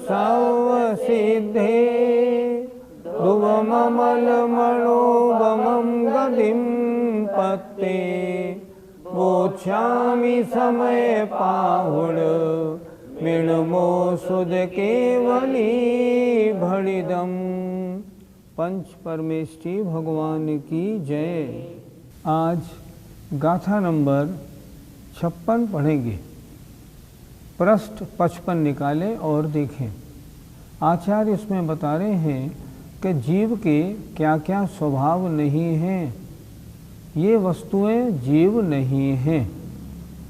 सर्वसिद्धे ध्रुवममलमणोगमं गतिं पत्ते वोच्छामि समय पाहुण मिणमो सुध केवली भड़िदम। पंच परमेष्टि भगवान की जय। आज गाथा नंबर 56 पढ़ेंगे। पृष्ठ 55 निकालें और देखें। आचार्य इसमें बता रहे हैं कि जीव के क्या क्या स्वभाव नहीं हैं। ये वस्तुएं जीव नहीं हैं।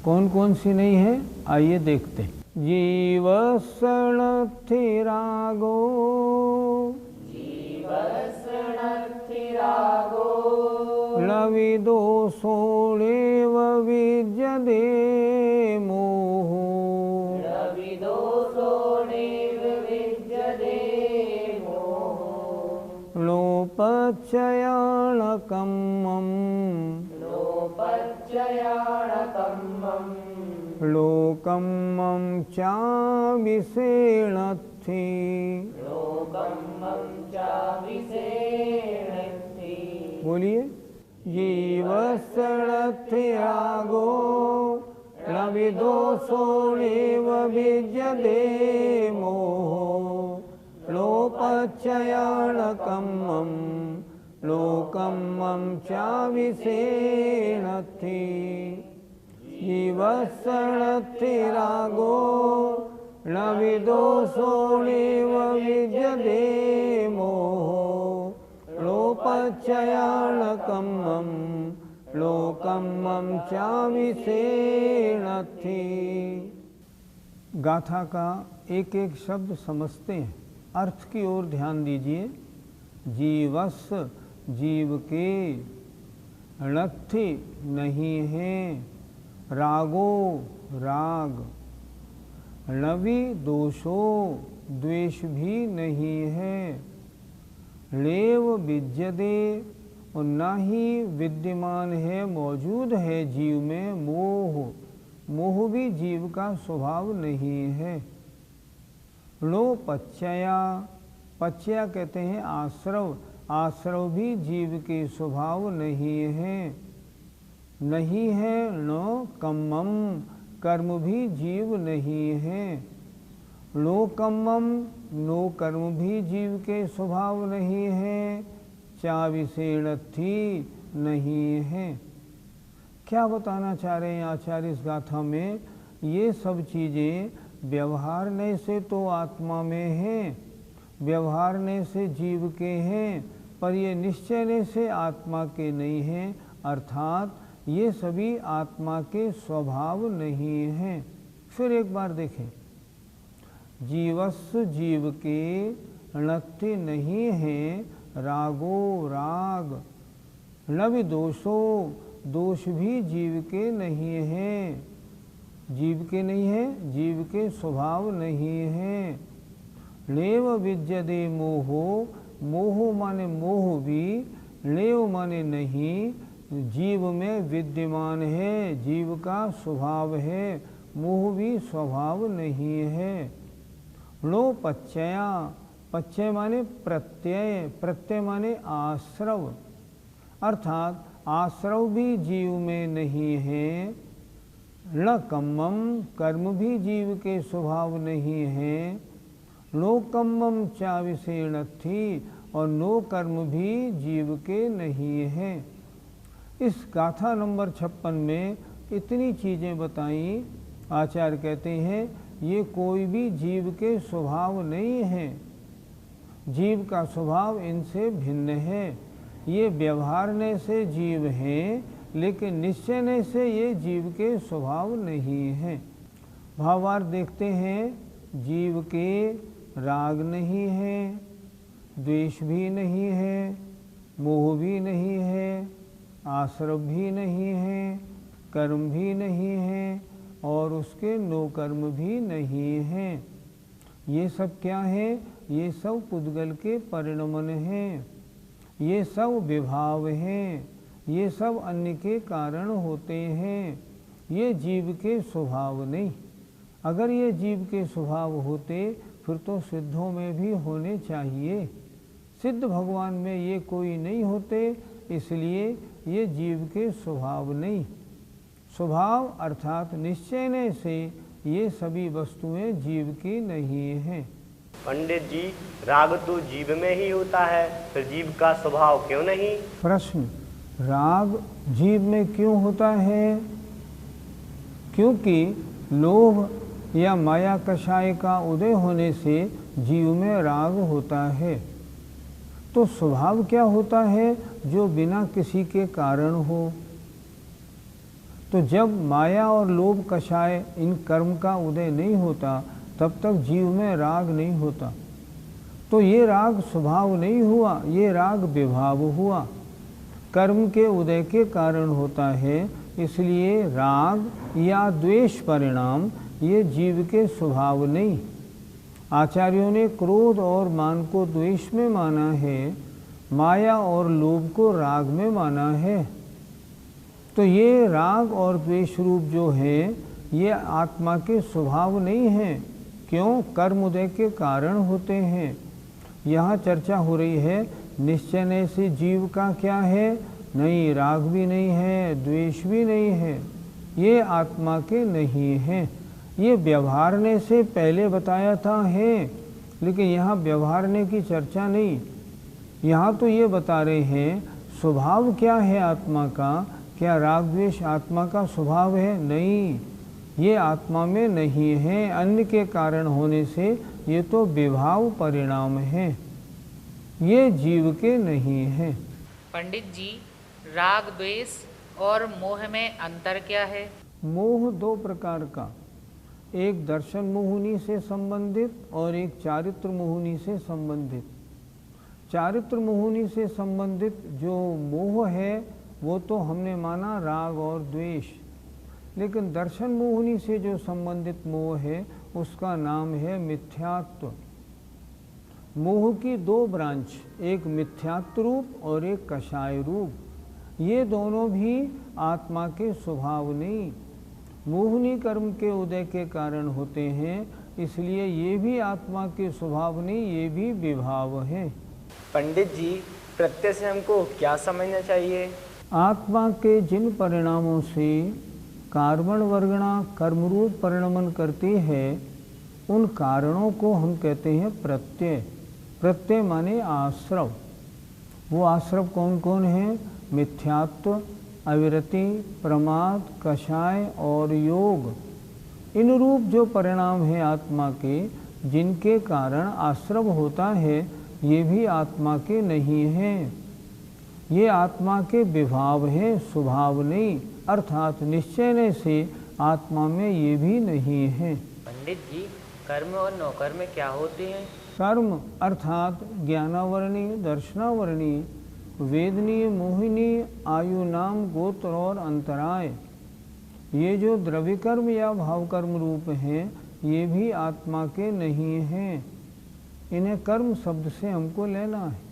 कौन कौन सी नहीं है, आइए देखते हैं। जीव सणथिरागो लविदोषोणेव विद्यते मोहो लोपच्चयाणकम्मम् लोकम्मं चाविषेणथि बोलिए। जीवसणथिरागो लविदोषोणेव विद्यते मोहो लोपच्चयाणकम्मं लोकम्मं चाविषेणथि। जीवसणथिरागो लविदोषोणेव विद्यते मोहो लोपच्चयाणकम्मं लोकम्मं चाविषेणथि। गाथा का एक एक शब्द समझते हैं, अर्थ की ओर ध्यान दीजिए। जीवस जीव के, णथि नहीं है, रागो राग, लवि दोषो द्वेष भी नहीं है, लेव विद्यते और ना ही विद्यमान है, मौजूद है जीव में मोह। मोह भी जीव का स्वभाव नहीं है। लो पच्चया, पच्चया कहते हैं आश्रव, आश्रव भी जीव के स्वभाव नहीं है। नहीं है नो कम्मम, कर्म भी जीव नहीं है। लो कम्मम, नो कर्म भी जीव के स्वभाव नहीं है। चाविषेणथि नहीं है। क्या बताना चाह रहे हैं आचार्य इस गाथा में? ये सब चीज़ें व्यवहारने से तो आत्मा में हैं, व्यवहारने से जीव के हैं, पर ये निश्चयने से आत्मा के नहीं हैं। अर्थात ये सभी आत्मा के स्वभाव नहीं हैं। फिर एक बार देखें। जीवस्व जीव के, णथि नहीं है, रागो राग, लवि दोषो दोष भी जीव के नहीं है। जीव के नहीं है, जीव के स्वभाव नहीं है। लेव विद्यते मोहो, मोह माने मोह भी, लेव माने नहीं, जीव में विद्यमान है, जीव का स्वभाव है, मोह भी स्वभाव नहीं है। लो पच्चया, पच्चय माने प्रत्यय, प्रत्यय माने आश्रव, अर्थात आश्रव भी जीव में नहीं है। न कम्मम, कर्म भी जीव के स्वभाव नहीं है। नो कम्मम चाविषेणथि, और नो कर्म भी जीव के नहीं है। इस गाथा नंबर 56 में इतनी चीज़ें बताई। आचार्य कहते हैं ये कोई भी जीव के स्वभाव नहीं है। जीव का स्वभाव इनसे भिन्न है। ये व्यवहारने से जीव हैं, लेकिन निश्चयने से ये जीव के स्वभाव नहीं है। भावार्थ देखते हैं। जीव के राग नहीं है, द्वेष भी नहीं है, मोह भी नहीं है, आश्रव भी नहीं है, कर्म भी नहीं है, और उसके नो कर्म भी नहीं हैं। ये सब क्या है? ये सब पुद्गल के परिणमन हैं, ये सब विभाव हैं, ये सब अन्य के कारण होते हैं। ये जीव के स्वभाव नहीं। अगर ये जीव के स्वभाव होते फिर तो सिद्धों में भी होने चाहिए। सिद्ध भगवान में ये कोई नहीं होते, इसलिए ये जीव के स्वभाव नहीं। स्वभाव अर्थात निश्चय से ये सभी वस्तुएं जीव की नहीं हैं। पंडित जी, राग तो जीव में ही होता है, फिर जीव का स्वभाव क्यों नहीं? प्रश्न, राग जीव में क्यों होता है? क्योंकि लोभ या माया कषाय का उदय होने से जीव में राग होता है। तो स्वभाव क्या होता है जो बिना किसी के कारण हो? तो जब माया और लोभ कषाय इन कर्म का उदय नहीं होता, तब तक जीव में राग नहीं होता। तो ये राग स्वभाव नहीं हुआ, ये राग विभाव हुआ। कर्म के उदय के कारण होता है, इसलिए राग या द्वेष परिणाम ये जीव के स्वभाव नहीं। आचार्यों ने क्रोध और मान को द्वेष में माना है, माया और लोभ को राग में माना है। तो ये राग और द्वेष रूप जो है ये आत्मा के स्वभाव नहीं है। क्यों? कर्म उदय के कारण होते हैं। यहाँ चर्चा हो रही है निश्चय से जीव का क्या है? नहीं, राग भी नहीं है, द्वेष भी नहीं है, ये आत्मा के नहीं है। ये व्यवहारने से पहले बताया था है, लेकिन यहाँ व्यवहारने की चर्चा नहीं। यहाँ तो ये बता रहे हैं स्वभाव क्या है आत्मा का। क्या राग द्वेष आत्मा का स्वभाव है? नहीं, ये आत्मा में नहीं है। अन्य के कारण होने से ये तो विभाव परिणाम है, ये जीव के नहीं है। पंडित जी, राग द्वेष और मोह में अंतर क्या है? मोह दो प्रकार का, एक दर्शन मोहिनी से संबंधित और एक चारित्र मोहिनी से संबंधित। चारित्र मोहिनी से संबंधित जो मोह है वो तो हमने माना राग और द्वेष, लेकिन दर्शन मोहिनी से जो संबंधित मोह है उसका नाम है मिथ्यात्व। मोह की दो ब्रांच, एक मिथ्यात्व रूप और एक कषाय रूप। ये दोनों भी आत्मा के स्वभाव नहीं, मोहिनी कर्म के उदय के कारण होते हैं, इसलिए ये भी आत्मा के स्वभाव नहीं, ये भी विभाव है। पंडित जी, प्रत्यय से हमको क्या समझना चाहिए? आत्मा के जिन परिणामों से कार्बन वर्गणा कर्मरूप परिणमन करती है, उन कारणों को हम कहते हैं प्रत्यय। प्रत्यय माने आश्रव। वो आश्रव कौन कौन है? मिथ्यात्व, अविरति, प्रमाद, कषाय और योग। इन रूप जो परिणाम है आत्मा के, जिनके कारण आश्रव होता है, ये भी आत्मा के नहीं हैं। ये आत्मा के विभाव हैं, स्वभाव नहीं। अर्थात निश्चय से आत्मा में ये भी नहीं है। पंडित जी, कर्म और नौकर्म क्या होते हैं? कर्म अर्थात ज्ञानावरणीय, दर्शनावरणीय, वेदनीय, मोहिनी, आयु, नाम, गोत्र और अंतराय, ये जो द्रव्य कर्म या भाव कर्म रूप हैं, ये भी आत्मा के नहीं हैं। इन्हें कर्म शब्द से हमको लेना है।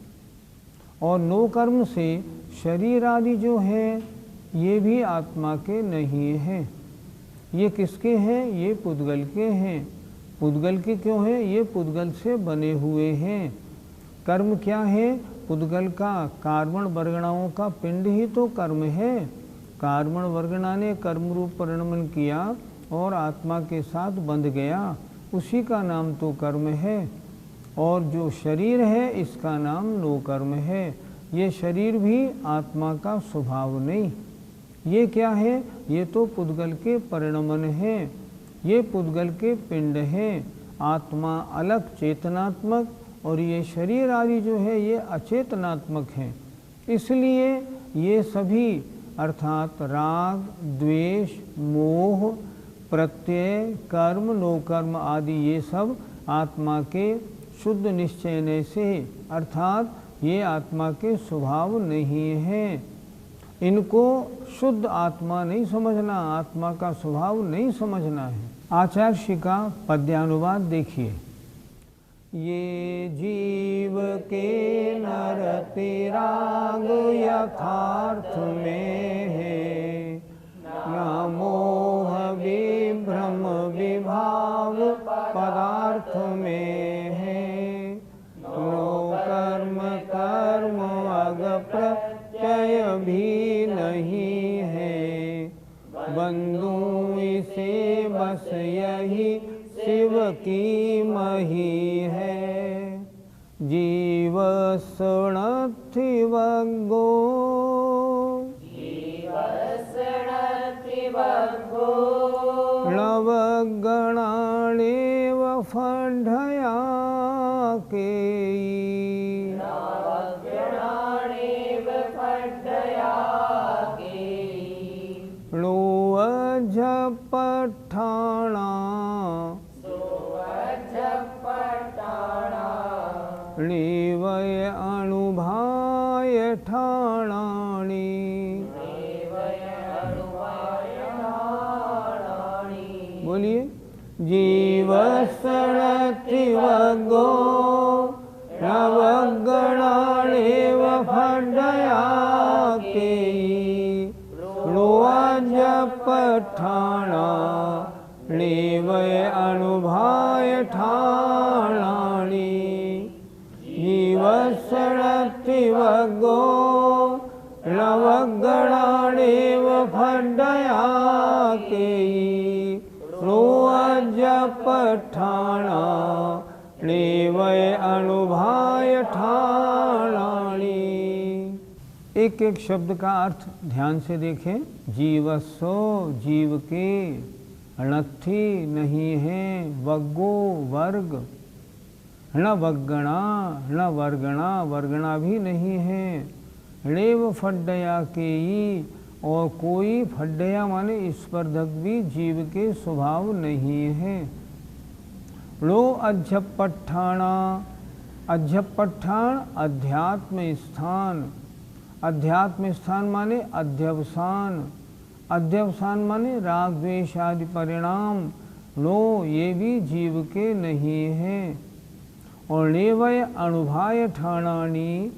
और नो कर्म से शरीर आदि जो है ये भी आत्मा के नहीं हैं। ये किसके हैं? ये पुद्गल के हैं। पुद्गल के क्यों हैं? ये पुद्गल से बने हुए हैं। कर्म क्या है? पुद्गल का कार्बन वर्गणाओं का पिंड ही तो कर्म है। कार्बन वर्गणा ने कर्म रूप परिणमन किया और आत्मा के साथ बंध गया, उसी का नाम तो कर्म है। और जो शरीर है इसका नाम नो कर्म है। ये शरीर भी आत्मा का स्वभाव नहीं। ये क्या है? ये तो पुद्गल के परिणमन है, ये पुद्गल के पिंड है। आत्मा अलग चेतनात्मक और ये शरीर आदि जो है ये अचेतनात्मक हैं। इसलिए ये सभी अर्थात राग, द्वेष, मोह, प्रत्यय, कर्म, नो कर्म आदि ये सब आत्मा के शुद्ध निश्चय से, अर्थात ये आत्मा के स्वभाव नहीं हैं। इनको शुद्ध आत्मा नहीं समझना, आत्मा का स्वभाव नहीं समझना है। आचार्य श्री का पद्यानुवाद देखिए। ये जीव के नरति राग यथार्थ में है, न मोह विभ्रम विभाव पदार्थ में जीवसणथि वग्गो नवगणाणेव फढया केयी लोअझपठाणा णेवय अणुभाय ठाणाणि बोलिए जीवसणथि वग्गो नवगणाणेव फढया केयी लोअझपठाणा णेवय अणुभाय ठाणाणि जीवसणथि वग्गो नवगणाणेव फढया केयी लोअझपठाणा णेवय अणुभाय ठाणाणि। एक एक शब्द का अर्थ ध्यान से देखें। जीवस्सो जीव के, णथि नहीं है, वग्गो वर्ग, न वग्गणा न वर्गणा वर्गणा भी नहीं है, णेव फढया केयी और कोई फढया माने स्पर्धक भी जीव के स्वभाव नहीं है। लो अध्यपट्ठाणा अध्यपट्ठाण अध्यात्म स्थान, अध्यात्म स्थान माने अध्यवसान, अध्यवसान माने राग द्वेष आदि परिणाम, लो ये भी जीव के नहीं है। और णेवय अणुभाय ठाणानि,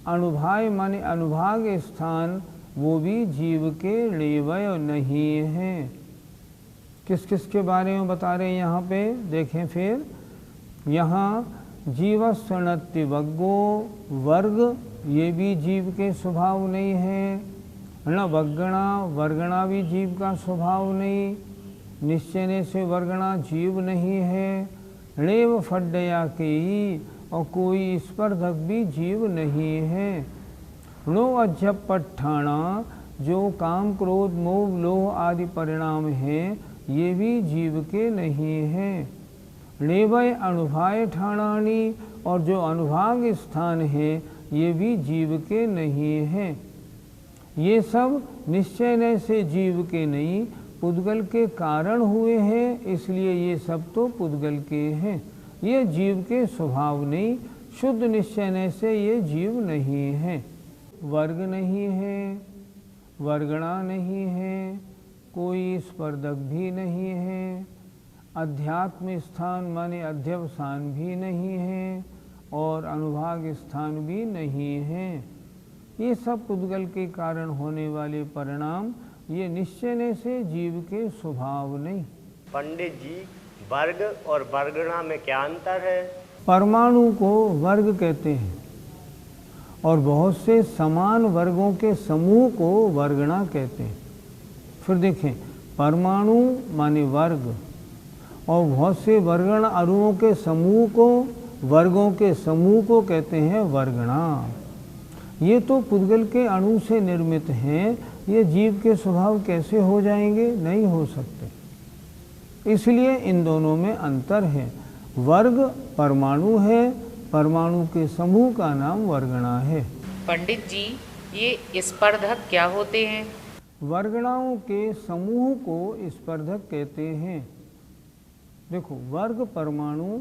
अणुभाय माने अनुभाग स्थान, वो भी जीव के णेवय नहीं है। किस किस के बारे में बता रहे हैं यहाँ पे देखें। फिर यहाँ जीवसणथि वग्गो वर्ग, ये भी जीव के स्वभाव नहीं है, न वग्गणा वर्गणा भी जीव का स्वभाव नहीं, निश्चय से वर्गणा जीव नहीं है, णेव फढया केयी और कोई स्पर्धक भी जीव नहीं है। णो अध्यपट्ठाणा जो काम क्रोध मोह लोह आदि परिणाम हैं ये भी जीव के नहीं हैं। णेवय अणुभाय ठाणानि और जो अनुभाग स्थान है ये भी जीव के नहीं हैं। ये सब निश्चय से जीव के नहीं पुद्गल के कारण हुए हैं, इसलिए ये सब तो पुद्गल के हैं। ये जीव के स्वभाव नहीं, शुद्ध निश्चय से ये जीव नहीं है। वर्ग नहीं है, वर्गणा नहीं है, कोई स्पर्धक भी नहीं है, अध्यात्म स्थान माने अध्यवसान भी नहीं है और अनुभाग स्थान भी नहीं है। ये सब पुद्गल के कारण होने वाले परिणाम, ये निश्चय से जीव के स्वभाव नहीं। पंडित जी, वर्ग और वर्गणा में क्या अंतर है? परमाणु को वर्ग कहते हैं और बहुत से समान वर्गों के समूह को वर्गणा कहते हैं। फिर देखें, परमाणु माने वर्ग और बहुत से वर्गण अणुओं के समूह को, वर्गों के समूह को कहते हैं वर्गणा। ये तो पुद्गल के अणु से निर्मित हैं, ये जीव के स्वभाव कैसे हो जाएंगे? नहीं हो सकते। इसलिए इन दोनों में अंतर है। वर्ग परमाणु है, परमाणु के समूह का नाम वर्गणा है। पंडित जी, ये स्पर्धक क्या होते हैं? वर्गणाओं के समूह को स्पर्धक कहते हैं। देखो, वर्ग परमाणु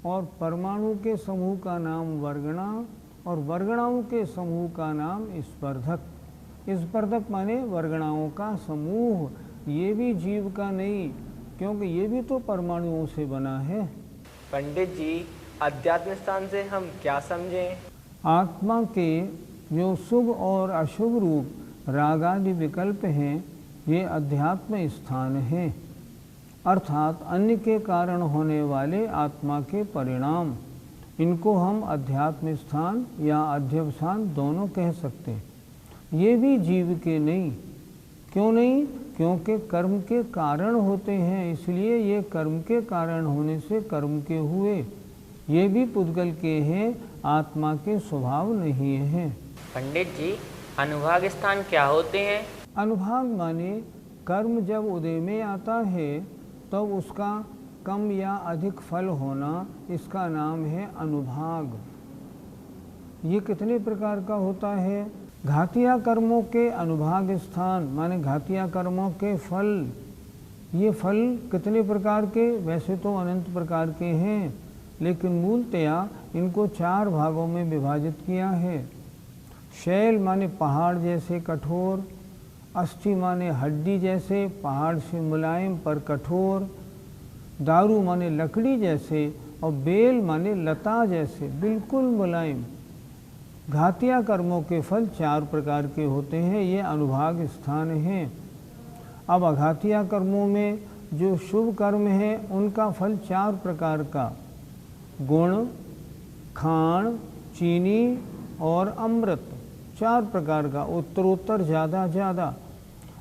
और परमाणु के समूह का नाम वर्गणा और वर्गणाओं के समूह का नाम स्पर्धक। स्पर्धक माने वर्गणाओं का समूह। ये भी जीव का नहीं, क्योंकि ये भी तो परमाणुओं से बना है। पंडित जी, अध्यात्म स्थान से हम क्या समझें? आत्मा के जो शुभ और अशुभ रूप राग आदि विकल्प हैं, ये अध्यात्म स्थान हैं, अर्थात अन्य के कारण होने वाले आत्मा के परिणाम। इनको हम अध्यात्म स्थान या अध्यवसान दोनों कह सकते हैं। ये भी जीव के नहीं। क्यों नहीं? क्योंकि कर्म के कारण होते हैं, इसलिए ये कर्म के कारण होने से कर्म के हुए। ये भी पुद्गल के हैं, आत्मा के स्वभाव नहीं हैं। पंडित जी, अनुभाग स्थान क्या होते हैं? अनुभाग माने कर्म जब उदय में आता है तब उसका कम या अधिक फल होना, इसका नाम है अनुभाग। ये कितने प्रकार का होता है? घातिया कर्मों के अनुभाग स्थान माने घातिया कर्मों के फल। ये फल कितने प्रकार के? वैसे तो अनंत प्रकार के हैं, लेकिन मूलतया इनको 4 भागों में विभाजित किया है। शैल माने पहाड़ जैसे कठोर, अस्थि माने हड्डी जैसे पहाड़ से मुलायम पर कठोर, दारू माने लकड़ी जैसे, और बेल माने लता जैसे बिल्कुल मुलायम। घातिया कर्मों के फल 4 प्रकार के होते हैं, ये अनुभाग स्थान हैं। अब अघातिया कर्मों में जो शुभ कर्म है उनका फल 4 प्रकार का, गुण, खाण, चीनी और अमृत, 4 प्रकार का, उत्तरोत्तर ज़्यादा।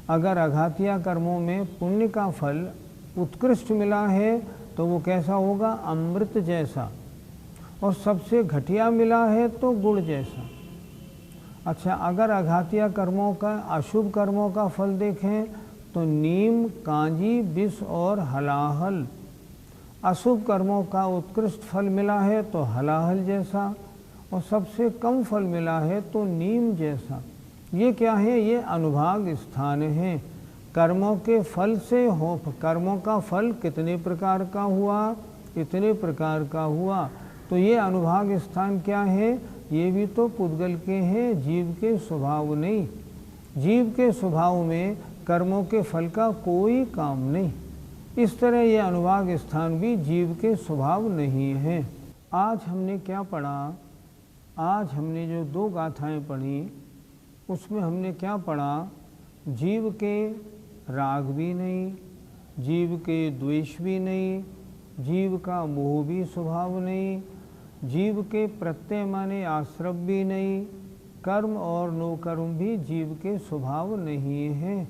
अगर अघातिया कर्मों में पुण्य का फल उत्कृष्ट मिला है तो वो कैसा होगा? अमृत जैसा। और सबसे घटिया मिला है तो गुड़ जैसा। अच्छा, अगर अघातिया कर्मों का, अशुभ कर्मों का फल देखें तो नीम, कांजी, विष और हलाहल। अशुभ कर्मों का उत्कृष्ट फल मिला है तो हलाहल जैसा, और सबसे कम फल मिला है तो नीम जैसा। ये क्या है? ये अनुभाग स्थान है। कर्मों के फल से हो, कर्मों का फल कितने प्रकार का हुआ? इतने प्रकार का हुआ। तो ये अनुभाग स्थान क्या है? ये भी तो पुद्गल के हैं, जीव के स्वभाव नहीं। जीव के स्वभाव में कर्मों के फल का कोई काम नहीं। इस तरह ये अनुभाग स्थान भी जीव के स्वभाव नहीं है। आज हमने क्या पढ़ा? आज हमने जो 2 गाथाएं पढ़ी उसमें हमने क्या पढ़ा? जीव के राग भी नहीं, जीव के द्वेष भी नहीं, जीव का मोह भी स्वभाव नहीं, जीव के प्रत्यय माने आश्रव भी नहीं, कर्म और नो कर्म भी जीव के स्वभाव नहीं है।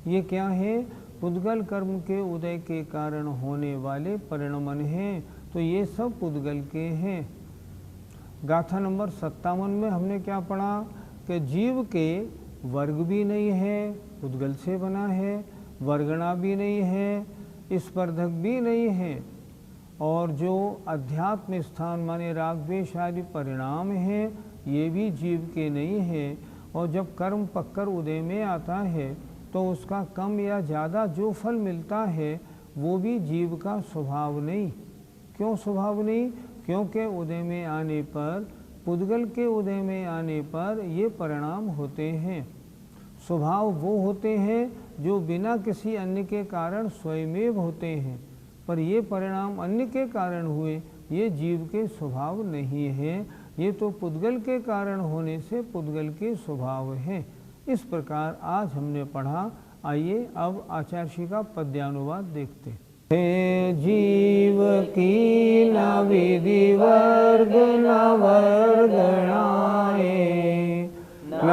ये क्या है? पुद्गल कर्म के उदय के कारण होने वाले परिणमन हैं। तो ये सब पुद्गल के हैं। गाथा नंबर 57 में हमने क्या पढ़ा? कि जीव के वर्ग भी नहीं है, पुद्गल से बना है, वर्गणा भी नहीं है, स्पर्धक भी नहीं है, और जो अध्यात्म स्थान माने राग द्वेष आदि परिणाम हैं ये भी जीव के नहीं है। और जब कर्म पक्कर उदय में आता है तो उसका कम या ज़्यादा जो फल मिलता है वो भी जीव का स्वभाव नहीं। क्यों स्वभाव नहीं? क्योंकि उदय में आने पर, पुद्गल के उदय में आने पर ये परिणाम होते हैं। स्वभाव वो होते हैं जो बिना किसी अन्य के कारण स्वयमेव होते हैं, पर ये परिणाम अन्य के कारण हुए, ये जीव के स्वभाव नहीं है। ये तो पुद्गल के कारण होने से पुद्गल के स्वभाव है। इस प्रकार आज हमने पढ़ा। आइए अब आचार्य का पद्यानुवाद देखते हैं। हे जीव की न विधि वर्ग न वर्गणाए, न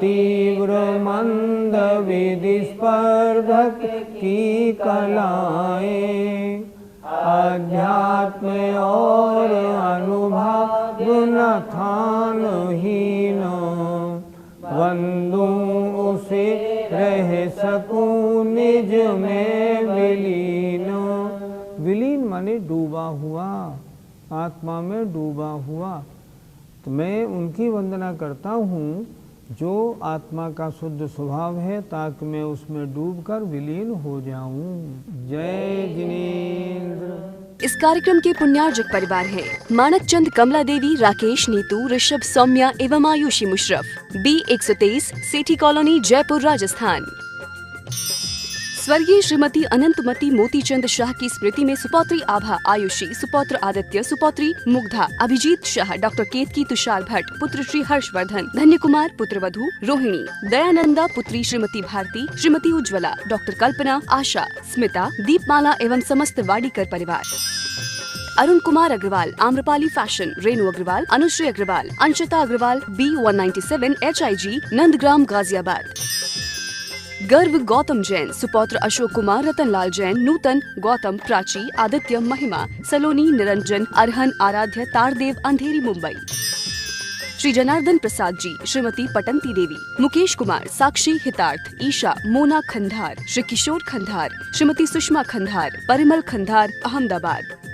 तीव्र मंद विधि स्पर्धक की कलाएं, अध्यात्म और अनुभाग न थानहीन, वंदू उसे रह सकूं निज में विलीन। विलीन माने डूबा हुआ, आत्मा में डूबा हुआ। तो मैं उनकी वंदना करता हूँ जो आत्मा का शुद्ध स्वभाव है, ताकि मैं उसमें डूबकर विलीन हो जाऊं। जय जिनेंद्र। इस कार्यक्रम के पुण्यार्जक परिवार है मानक चंद, कमला देवी, राकेश, नीतू, ऋषभ, सौम्या एवं आयुषी मुशरफ, B123, सेठी कॉलोनी, जयपुर, राजस्थान। स्वर्गीय श्रीमती अनंतमती मोतीचंद शाह की स्मृति में सुपौत्री आभा, आयुषी, सुपौत्र आदित्य, सुपौत्री मुग्धा, अभिजीत शाह, डॉक्टर केतकी तुषार भट्ट, पुत्र श्री हर्षवर्धन, धन्य कुमार पुत्र वधू रोहिणी, दयानंदा पुत्री श्रीमती भारती, श्रीमती उज्ज्वला, डॉक्टर कल्पना, आशा, स्मिता, दीपमाला एवं समस्त वाडीकर परिवार। Arun Kumar Agarwal, Amrapali fashion, Renu Agarwal, Anushree Agarwal, Anshita Agarwal, B197 HIG, Nandgram, Ghaziabad. Garv Gautam Jain, सुपौत्र Ashok Kumar, Ratanlal Jain, नूतन, गौतम, प्राची, आदित्य, महिमा, सलोनी, निरंजन, अरहन, आराध्य, तारदेव, अंधेरी, मुंबई। श्री जनार्दन प्रसाद जी, श्रीमती पटंती देवी, मुकेश कुमार, साक्षी, हितार्थ, ईशा, मोना खंधार, श्री किशोर खंधार, श्रीमती सुषमा खंधार, परिमल खंधार, अहमदाबाद।